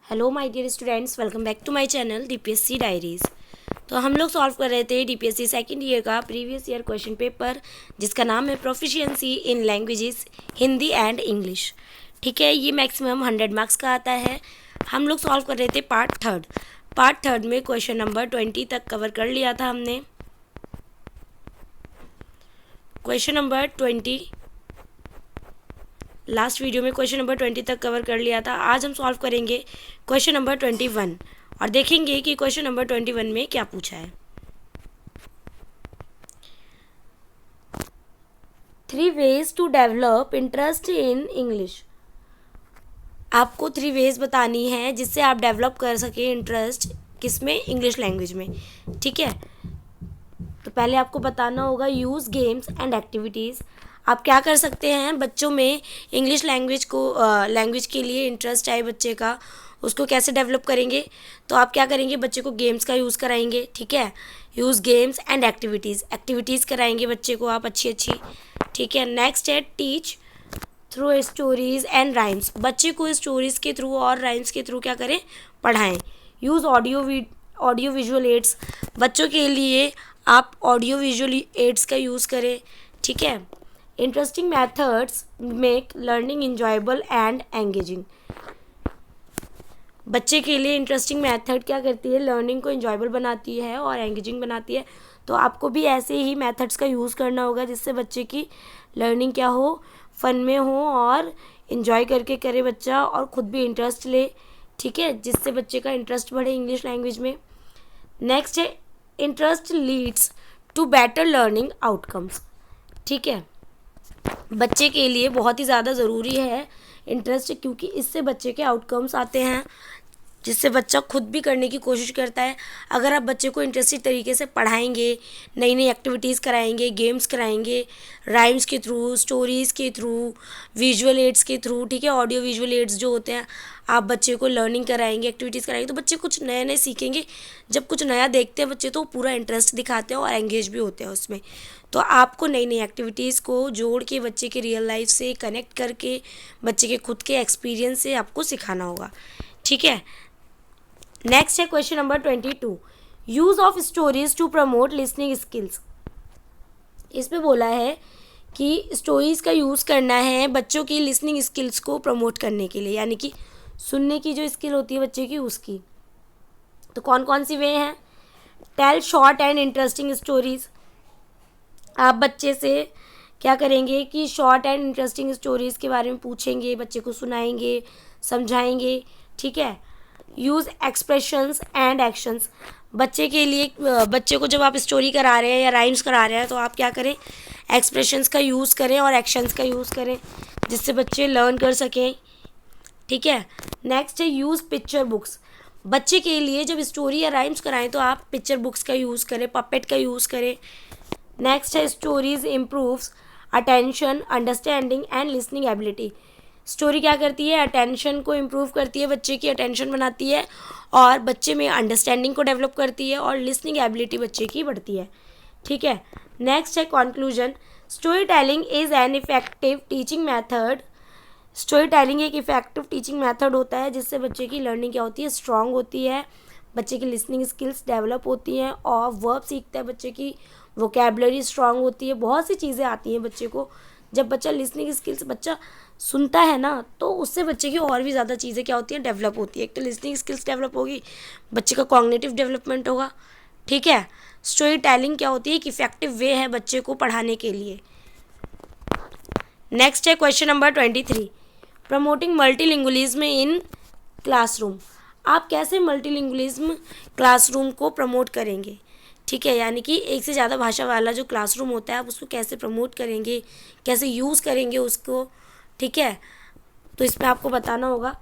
Hello my dear students, welcome back to my channel DPSC diaries. तो हम लोग solve कर रहे थे डीपीएससी सेकंड ईयर का प्रीवियस ईयर क्वेश्चन पेपर, जिसका नाम है proficiency in languages Hindi and English. ठीक है, ये मैक्सिमम 100 मार्क्स का आता है। हम लोग सॉल्व कर रहे थे पार्ट थर्ड में क्वेश्चन नंबर 20 तक कवर कर लिया था हमने। क्वेश्चन नंबर 20 लास्ट वीडियो में क्वेश्चन नंबर 20 तक कवर कर लिया था। आज हम सॉल्व करेंगे क्वेश्चन नंबर 21 और देखेंगे कि क्वेश्चन नंबर 21 में क्या पूछा है। 3 ways to develop interest in English. आपको 3 ways बतानी है जिससे आप डेवलप कर सके इंटरेस्ट किसमें, इंग्लिश लैंग्वेज में। ठीक है, तो पहले आपको बताना होगा यूज़ गेम्स एंड एक्टिविटीज़। आप क्या कर सकते हैं, बच्चों में इंग्लिश लैंग्वेज के लिए इंटरेस्ट आए बच्चे का, उसको कैसे डेवलप करेंगे। तो आप क्या करेंगे, बच्चे को गेम्स का यूज़ कराएंगे। ठीक है, यूज़ गेम्स एंड एक्टिविटीज़ कराएंगे बच्चे को आप अच्छी। ठीक है, नेक्स्ट है teach through stories and rhymes. बच्चे को स्टोरीज़ के थ्रू और राइम्स के थ्रू क्या करें, पढ़ाएं। Use audio visual aids. बच्चों के लिए आप ऑडियो विजुअल एड्स का यूज़ करें। ठीक है, interesting methods make learning enjoyable and engaging. बच्चे के लिए इंटरेस्टिंग मेथड क्या करती है, लर्निंग को इंजॉयबल बनाती है और एंगेजिंग बनाती है। तो आपको भी ऐसे ही मेथड्स का यूज़ करना होगा जिससे बच्चे की लर्निंग क्या हो, फन में हो और इन्जॉय करके करे बच्चा और ख़ुद भी इंटरेस्ट ले। ठीक है, जिससे बच्चे का इंटरेस्ट बढ़े इंग्लिश लैंग्वेज में। नेक्स्ट है interest leads to better learning outcomes. ठीक है, बच्चे के लिए बहुत ही ज़्यादा ज़रूरी है इंटरेस्ट, क्योंकि इससे बच्चे के आउटकम्स आते हैं जिससे बच्चा खुद भी करने की कोशिश करता है। अगर आप बच्चे को इंटरेस्टिंग तरीके से पढ़ाएंगे, नई नई एक्टिविटीज़ कराएंगे, गेम्स कराएंगे, राइम्स के थ्रू, स्टोरीज़ के थ्रू, विजुअल एड्स के थ्रू, ठीक है, ऑडियो विजुअल एड्स जो होते हैं, आप बच्चे को लर्निंग कराएंगे, एक्टिविटीज़ कराएंगे, तो बच्चे कुछ नए नए सीखेंगे। जब कुछ नया देखते हैं बच्चे तो पूरा इंटरेस्ट दिखाते हैं और एंगेज भी होते हैं उसमें। तो आपको नई नई एक्टिविटीज़ को जोड़ के बच्चे के रियल लाइफ से कनेक्ट करके बच्चे के खुद के एक्सपीरियंस से आपको सिखाना होगा। ठीक है, नेक्स्ट है question number 22, use of stories to promote listening skills. इसमें बोला है कि स्टोरीज़ का यूज़ करना है बच्चों की लिसनिंग स्किल्स को प्रमोट करने के लिए, यानी कि सुनने की जो स्किल होती है बच्चे की उसकी। तो कौन कौन सी वे हैं, tell short and interesting stories. आप बच्चे से क्या करेंगे कि शॉर्ट एंड इंटरेस्टिंग स्टोरीज़ के बारे में पूछेंगे, बच्चे को सुनाएंगे, समझाएंगे। ठीक है, यूज़ एक्सप्रेशंस एंड एक्शंस। बच्चे के लिए बच्चे को जब आप स्टोरी करा रहे हैं या राइम्स करा रहे हैं तो आप क्या करें, एक्सप्रेशंस का यूज़ करें और एक्शंस का यूज़ करें जिससे बच्चे लर्न कर सकें। ठीक है, नेक्स्ट है यूज़ पिक्चर बुक्स। बच्चे के लिए जब स्टोरी या राइम्स कराएं तो आप पिक्चर बुक्स का यूज़ करें, पपेट का यूज़ करें। नेक्स्ट है stories improves attention, understanding and listening ability. Story क्या करती है, अटेंशन को इम्प्रूव करती है, बच्चे की अटेंशन बनाती है और बच्चे में अंडरस्टैंडिंग को डेवलप करती है और लिसनिंग एबिलिटी बच्चे की बढ़ती है। ठीक है, नेक्स्ट है conclusion, story telling is an effective teaching method. Story telling एक इफेक्टिव टीचिंग मेथड होता है जिससे बच्चे की लर्निंग क्या होती है, स्ट्रांग होती है, बच्चे की लिसनिंग स्किल्स डेवलप होती हैं और वर्ब सीखता है, बच्चे की वोकेबलरी स्ट्रांग होती है, बहुत सी चीज़ें आती हैं बच्चे को। जब बच्चा लिसनिंग स्किल्स बच्चा सुनता है ना तो उससे बच्चे की और भी ज़्यादा चीज़ें क्या होती हैं, डेवलप होती है। एक तो लिसनिंग स्किल्स डेवलप होगी, बच्चे का कॉग्निटिव डेवलपमेंट होगा। ठीक है, स्टोरी टेलिंग क्या होती है, एक इफेक्टिव वे है बच्चे को पढ़ाने के लिए। नेक्स्ट है question number 23, promoting multilingualism in classroom. आप कैसे मल्टीलिंगुअलिज्म क्लासरूम को प्रमोट करेंगे। ठीक है, यानी कि एक से ज़्यादा भाषा वाला जो क्लासरूम होता है आप उसको कैसे प्रमोट करेंगे, कैसे यूज़ करेंगे उसको। ठीक है, तो इसमें आपको बताना होगा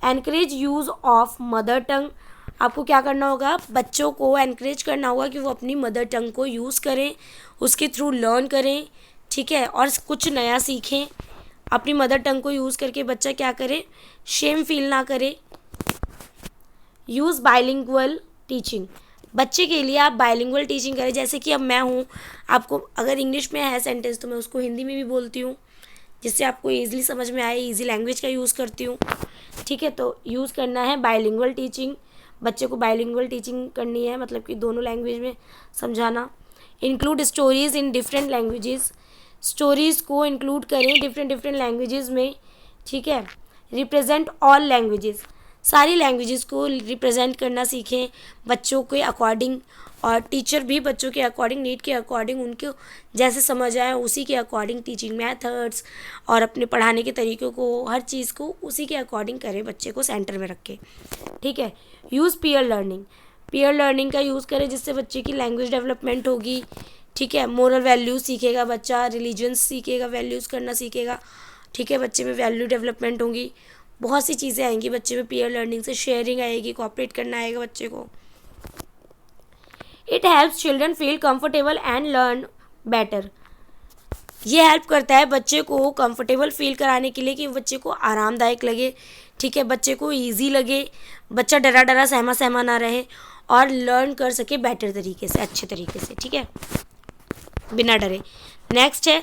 encourage use of mother tongue. आपको क्या करना होगा, बच्चों को एनकरेज करना होगा कि वो अपनी मदर टंग को यूज़ करें, उसके थ्रू लर्न करें। ठीक है, और कुछ नया सीखें। अपनी मदर टंग को यूज़ करके बच्चा क्या करे, शेम फील ना करे। Use bilingual teaching. बच्चे के लिए आप बाइलिंगुअल टीचिंग करें, जैसे कि अब मैं हूँ, आपको अगर इंग्लिश में है सेंटेंस तो मैं उसको हिंदी में भी बोलती हूँ। जिससे आपको ईजिली समझ में आए, ईजी लैंग्वेज का यूज़ करती हूँ। ठीक है, तो यूज़ करना है बायलिंगुअल टीचिंग, बच्चे को बायलिंगुअल टीचिंग करनी है, मतलब कि दोनों लैंग्वेज में समझाना। Include stories in different languages, stories को इंक्लूड करें डिफरेंट लैंग्वेजेस में। ठीक है, रिप्रेजेंट ऑल लैंग्वेजेस, सारी लैंग्वेजेस को रिप्रेजेंट करना सीखें बच्चों के अकॉर्डिंग, और टीचर भी बच्चों के अकॉर्डिंग, नीड के अकॉर्डिंग, उनको जैसे समझ आए उसी के अकॉर्डिंग टीचिंग मेथड्स और अपने पढ़ाने के तरीक़ों को, हर चीज़ को उसी के अकॉर्डिंग करें, बच्चे को सेंटर में रखें। ठीक है, use peer learning, peer learning का यूज़ करें जिससे बच्चे की लैंग्वेज डेवलपमेंट होगी। ठीक है, मोरल वैल्यूज़ सीखेगा बच्चा, रिलीजन्स सीखेगा, वैल्यूज़ करना सीखेगा। ठीक है, बच्चे में वैल्यू डेवलपमेंट होंगी, बहुत सी चीज़ें आएंगी बच्चे में पीयर लर्निंग से, शेयरिंग आएगी, कोऑपरेट करना आएगा बच्चे को। It helps children feel comfortable and learn better, ये हेल्प करता है बच्चे को कंफर्टेबल फील कराने के लिए कि बच्चे को आरामदायक लगे। ठीक है, बच्चे को ईजी लगे, बच्चा डरा डरा सहमा सहमा ना रहे और लर्न कर सके बेटर तरीके से, अच्छे तरीके से। ठीक है, बिना डरे। नेक्स्ट है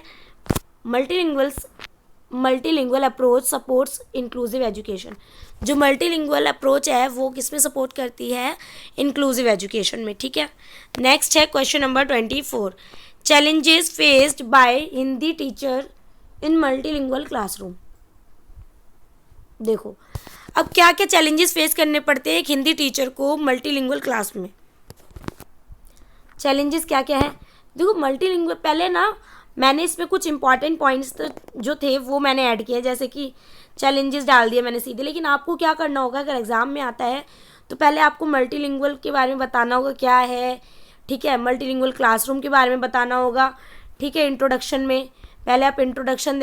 multilingual approach supports inclusive education. जो मल्टीलिंगुअल अप्रोच है वो किस में सपोर्ट करती है? इंक्लूसिव एजुकेशन में। ठीक है, नेक्स्ट है question number 24, challenges faced by Hindi teacher in multilingual classroom. देखो अब क्या क्या चैलेंजेस फेस करने पड़ते हैं एक हिंदी टीचर को मल्टीलिंगुअल क्लास में। चैलेंजेस क्या क्या है? देखो मल्टीलिंगुअल, पहले ना मैंने इसमें कुछ इंपॉर्टेंट पॉइंट्स जो थे वो मैंने ऐड किए, जैसे कि चैलेंजेस डाल दिए मैंने सीधे। लेकिन आपको क्या करना होगा अगर एग्ज़ाम में आता है तो पहले आपको मल्टीलिंगुअल के बारे में बताना होगा क्या है। ठीक है, मल्टीलिंगुअल क्लासरूम के बारे में बताना होगा। ठीक है, इंट्रोडक्शन में पहले आप इंट्रोडक्शन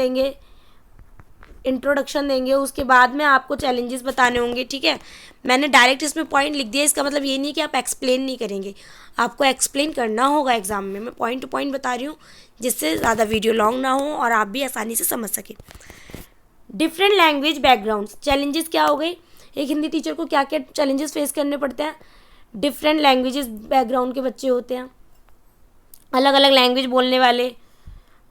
देंगे, उसके बाद में आपको चैलेंजेस बताने होंगे। ठीक है, मैंने डायरेक्ट इसमें पॉइंट लिख दिया, इसका मतलब ये नहीं कि आप एक्सप्लेन नहीं करेंगे, आपको एक्सप्लेन करना होगा एग्जाम में। मैं पॉइंट टू पॉइंट बता रही हूँ जिससे ज़्यादा वीडियो लॉन्ग ना हो और आप भी आसानी से समझ सकें। डिफरेंट लैंग्वेज बैकग्राउंड्स, चैलेंजेस क्या हो गई, एक हिंदी टीचर को क्या क्या चैलेंजेस फेस करने पड़ते हैं? डिफरेंट लैंग्वेजेस बैकग्राउंड के बच्चे होते हैं, अलग अलग लैंग्वेज बोलने वाले।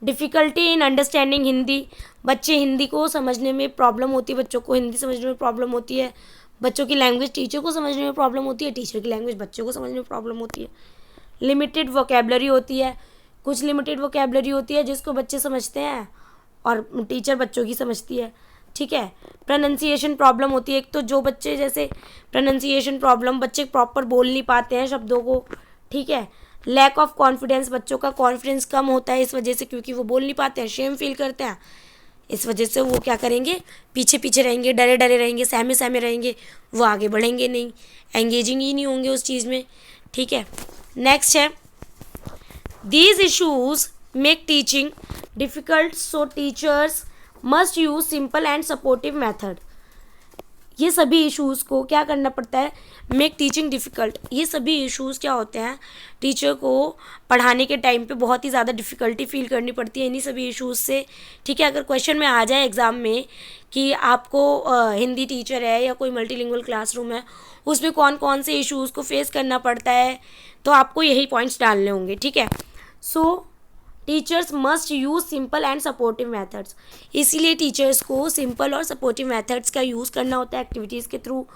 डिफ़िकल्टी इन अंडरस्टैंडिंग हिंदी, बच्चे हिंदी को समझने में प्रॉब्लम होती है, बच्चों को हिंदी समझने में प्रॉब्लम होती है। बच्चों की लैंग्वेज टीचर को समझने में प्रॉब्लम होती है, टीचर की लैंग्वेज बच्चों को समझने में प्रॉब्लम होती है। लिमिटेड वोकेबलरी होती है, कुछ लिमिटेड वोकेबलरी होती है जिसको बच्चे समझते हैं और टीचर बच्चों की समझती है। ठीक है, प्रोनाउंसिएशन प्रॉब्लम होती है, एक तो जो बच्चे जैसे प्रोनाउंसिएशन प्रॉब्लम, बच्चे प्रॉपर बोल नहीं पाते हैं शब्दों को। ठीक है, लैक ऑफ कॉन्फिडेंस, बच्चों का कॉन्फिडेंस कम होता है इस वजह से, क्योंकि वो बोल नहीं पाते हैं, शेम फील करते हैं। इस वजह से वो क्या करेंगे, पीछे पीछे रहेंगे, डरे डरे रहेंगे, सहमे सहमे रहेंगे, वो आगे बढ़ेंगे नहीं, एंगेजिंग ही नहीं होंगे उस चीज़ में। ठीक है, नेक्स्ट है these issues make teaching difficult, so teachers must use simple and supportive method. ये सभी इश्यूज़ को क्या करना पड़ता है? Make teaching difficult. ये सभी इश्यूज़ क्या होते हैं, टीचर को पढ़ाने के टाइम पे बहुत ही ज़्यादा डिफ़िकल्टी फील करनी पड़ती है इन्हीं सभी इश्यूज़ से। ठीक है, अगर क्वेश्चन में आ जाए एग्ज़ाम में कि आपको हिंदी टीचर है या कोई मल्टीलिंगुअल क्लासरूम है, उसमें कौन कौन से इश्यूज़ को फेस करना पड़ता है, तो आपको यही पॉइंट्स डालने होंगे। ठीक है, सो teachers must use simple and supportive methods, इसीलिए टीचर्स को सिंपल और सपोर्टिव मेथड्स का यूज़ करना होता है एक्टिविटीज़ के थ्रू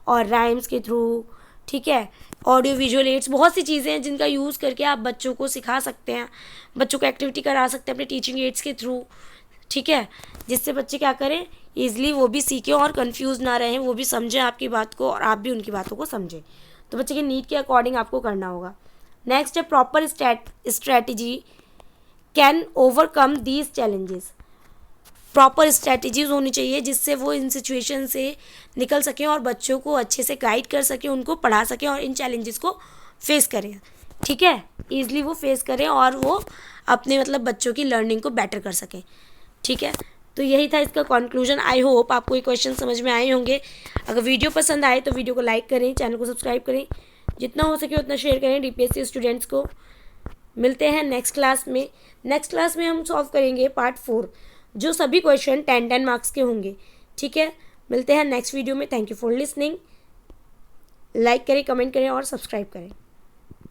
और राइम्स के थ्रू। ठीक है, ऑडियो विजुअल एड्स, बहुत सी चीज़ें हैं जिनका यूज़ करके आप बच्चों को सिखा सकते हैं, बच्चों को एक्टिविटी करा सकते हैं अपने टीचिंग एड्स के थ्रू। ठीक है, जिससे बच्चे क्या करें, ईजिली वो भी सीखें और कन्फ्यूज़ ना रहें, वो भी समझें आपकी बात को और आप भी उनकी बातों को समझें। तो बच्चे के नीड के अकॉर्डिंग आपको करना होगा। नेक्स्ट है proper strategy can overcome these challenges. Proper strategies होनी चाहिए जिससे वो इन सिचुएशन से निकल सकें और बच्चों को अच्छे से गाइड कर सकें, उनको पढ़ा सकें और इन चैलेंजेस को फेस करें। ठीक है, ईजिली वो फेस करें और वो अपने मतलब बच्चों की लर्निंग को बेटर कर सकें। ठीक है, तो यही था इसका कंक्लूजन। आई होप आपको ये क्वेश्चन समझ में आए होंगे। अगर वीडियो पसंद आए तो वीडियो को लाइक करें, चैनल को सब्सक्राइब करें, जितना हो सके उतना शेयर करें DPSC स्टूडेंट्स को। मिलते हैं नेक्स्ट क्लास में। नेक्स्ट क्लास में हम सॉल्व करेंगे पार्ट 4, जो सभी क्वेश्चन 10-10 मार्क्स के होंगे। ठीक है, मिलते हैं नेक्स्ट वीडियो में। Thank you for listening. Like करें, कमेंट करें और सब्सक्राइब करें।